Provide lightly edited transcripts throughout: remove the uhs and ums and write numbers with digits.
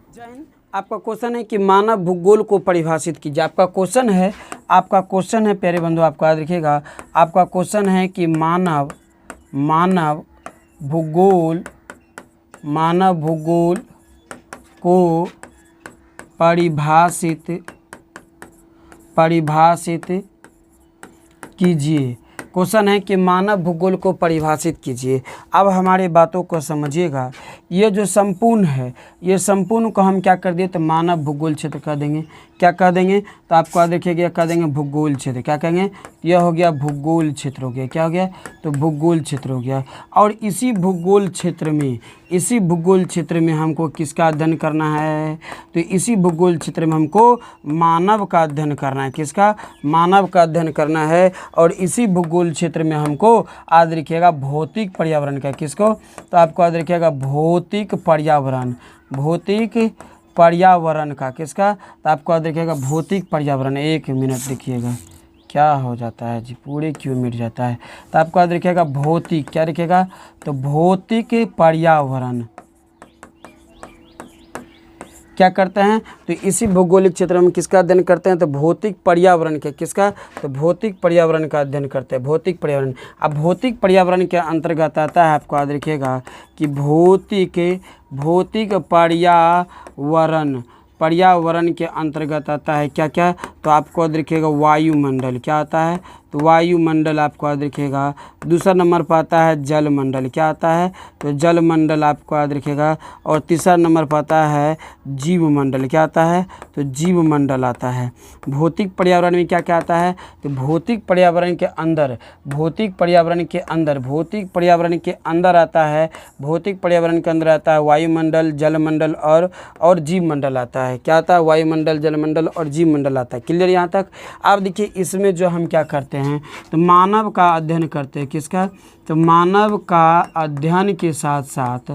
जय हिंद। आपका क्वेश्चन है कि मानव भूगोल को परिभाषित कीजिए। आपका क्वेश्चन है प्यारे बंधु, आपको याद रखिएगा। आपका क्वेश्चन है कि मानव भूगोल को परिभाषित कीजिए। क्वेश्चन है कि मानव भूगोल को परिभाषित कीजिए। अब हमारे बातों को समझिएगा। ये जो संपूर्ण है, ये संपूर्ण को हम क्या कर दिए तो मानव भूगोल क्षेत्र कह देंगे। क्या कह देंगे तो आपको याद रखिएगा, कह देंगे भूगोल क्षेत्र। क्या कहेंगे, यह हो गया भूगोल क्षेत्र हो गया। क्या हो गया तो भूगोल क्षेत्र हो गया। और इसी भूगोल क्षेत्र में हमको किसका अध्ययन करना है तो इसी भूगोल क्षेत्र में हमको मानव का अध्ययन करना है। किसका, मानव का अध्ययन करना है। और इसी भूगोल क्षेत्र में हमको याद रखिएगा भौतिक पर्यावरण का। किसको तो आपको याद रखिएगा भौतिक पर्यावरण का। किसका तो आपको याद रखिएगा भौतिक पर्यावरण। एक मिनट देखिएगा क्या हो जाता है जी, पूरे क्यों मिट जाता है। तो आपको याद रखिएगा भौतिक, क्या रखिएगा तो भौतिक पर्यावरण क्या करते हैं तो इसी भौगोलिक क्षेत्र में किसका अध्ययन करते हैं तो भौतिक पर्यावरण के। किसका तो भौतिक पर्यावरण का अध्ययन करते हैं। भौतिक पर्यावरण। अब भौतिक पर्यावरण के अंतर्गत आता है, आपको याद रखिएगा कि भौतिक पर्यावरण के अंतर्गत आता है क्या क्या तो आपको याद रखिएगा वायुमंडल। क्या आता है तो वायुमंडल आपको याद रखिएगा। दूसरा नंबर पर आता है जलमंडल। क्या आता है तो जलमंडल आपको याद रखिएगा। और तीसरा नंबर पर आता है जीवमंडल। क्या आता है तो जीवमंडल आता है। भौतिक पर्यावरण में क्या क्या आता है तो भौतिक पर्यावरण के अंदर आता है। भौतिक पर्यावरण के अंदर आता है वायुमंडल, जलमंडल और जीवमंडल आता है। क्या आता है वायुमंडल, जलमंडल और जीवमंडल आता है। क्लियर यहाँ तक। अब देखिए इसमें जो हम क्या करते हैं तो मानव का अध्ययन करते हैं। किसका तो मानव का अध्ययन के साथ साथ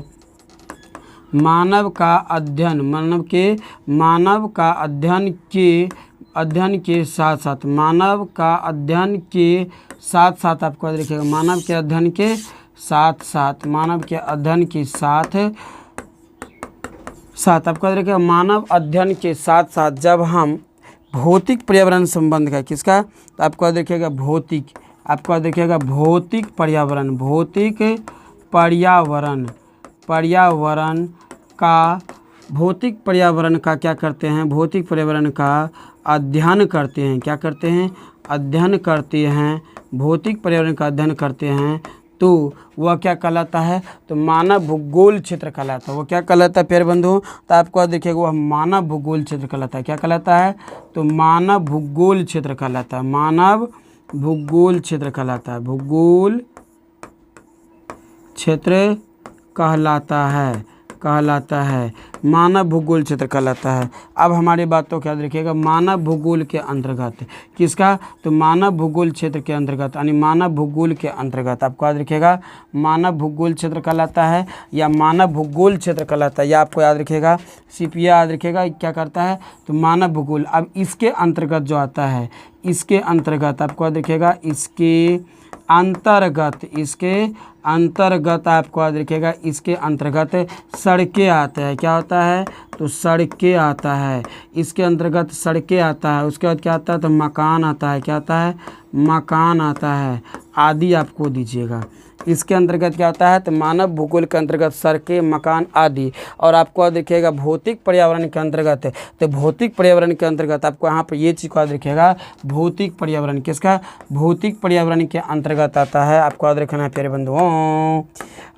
मानव का अध्ययन के साथ आपको याद रखिएगा मानव के अध्ययन के साथ आपको याद रखिएगा मानव अध्ययन के साथ साथ जब हम भौतिक पर्यावरण संबंध का। किसका तो आपको याद रखिएगा भौतिक पर्यावरण का क्या करते हैं भौतिक पर्यावरण का अध्ययन करते हैं। क्या करते हैं अध्ययन करते हैं भौतिक पर्यावरण का अध्ययन करते हैं तो वह क्या कहलाता है तो मानव भूगोल क्षेत्र कहलाता है। वो क्या कहलाता है प्यारे बंधुओं तो आपको याद रखिएगा वह मानव भूगोल क्षेत्र कहलाता है। क्या कहलाता है तो मानव भूगोल क्षेत्र कहलाता है। भूगोल क्षेत्र कहलाता है। मानव भूगोल क्षेत्र कहलाता है। अब हमारी बातों को याद रखिएगा मानव भूगोल के अंतर्गत। किसका तो मानव भूगोल क्षेत्र के अंतर्गत यानी मानव भूगोल के अंतर्गत आपको याद रखिएगा मानव भूगोल क्षेत्र कहलाता है या मानव भूगोल क्षेत्र कहलाता है। या आपको याद रखिएगा सीपीए याद रखिएगा क्या करता है तो मानव भूगोल। अब इसके अंतर्गत जो आता है इसके अंतर्गत आपको याद रखिएगा इसके अंतर्गत आपको याद रखिएगा इसके अंतर्गत सड़कें आता है। क्या होता है तो सड़कें आता है। इसके अंतर्गत सड़कें आता है। उसके बाद क्या आता है तो मकान आता है। क्या आता है मकान आता है आदि आपको दीजिएगा। इसके अंतर्गत क्या होता है तो मानव भूगोल के अंतर्गत सड़कें, मकान आदि। और आपको याद रखिएगा भौतिक पर्यावरण के अंतर्गत तो भौतिक पर्यावरण के अंतर्गत आपको यहाँ पर ये चीज़ को याद रखिएगा भौतिक पर्यावरण। किसका भौतिक पर्यावरण के अंतर्गत आता है। आपको याद रखना है प्यारे बंधुओं।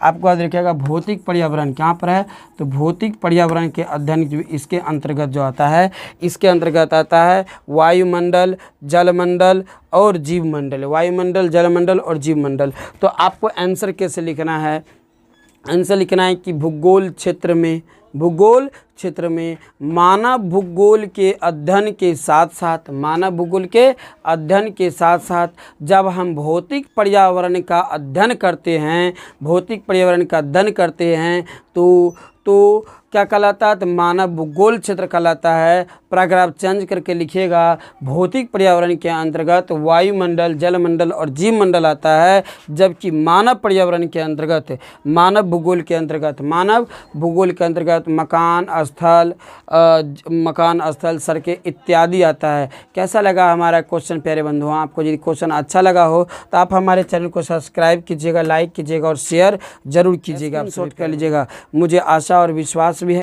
आपको याद रखिएगा भौतिक पर्यावरण कहाँ पर है तो भौतिक पर्यावरण के अध्ययन इसके अंतर्गत जो आता है इसके अंतर्गत आता है वायुमंडल, जलमंडल और जीवमंडल। वायुमंडल, जलमंडल और जीवमंडल। तो आपको आंसर कैसे लिखना है आंसर लिखना है कि भूगोल क्षेत्र में मानव भूगोल के अध्ययन के साथ जब हम भौतिक पर्यावरण का अध्ययन करते हैं तो क्या कहलाता है? तो मानव भूगोल क्षेत्र कहलाता है। पैराग्राफ चेंज करके लिखिएगा, भौतिक पर्यावरण के अंतर्गत वायुमंडल, जलमंडल और जीवमंडल आता है, जबकि मानव पर्यावरण के अंतर्गत, मानव भूगोल के अंतर्गत, मानव भूगोल के अंतर्गत मकान स्थल, सड़कें इत्यादि आता है। कैसा लगा हमारा क्वेश्चन प्यारे बंधुओं? आपको यदि क्वेश्चन अच्छा लगा हो तो आप हमारे चैनल को सब्सक्राइब कीजिएगा, लाइक कीजिएगा और शेयर जरूर कीजिएगा, आप नोट कर लीजिएगा। मुझे आशा और विश्वास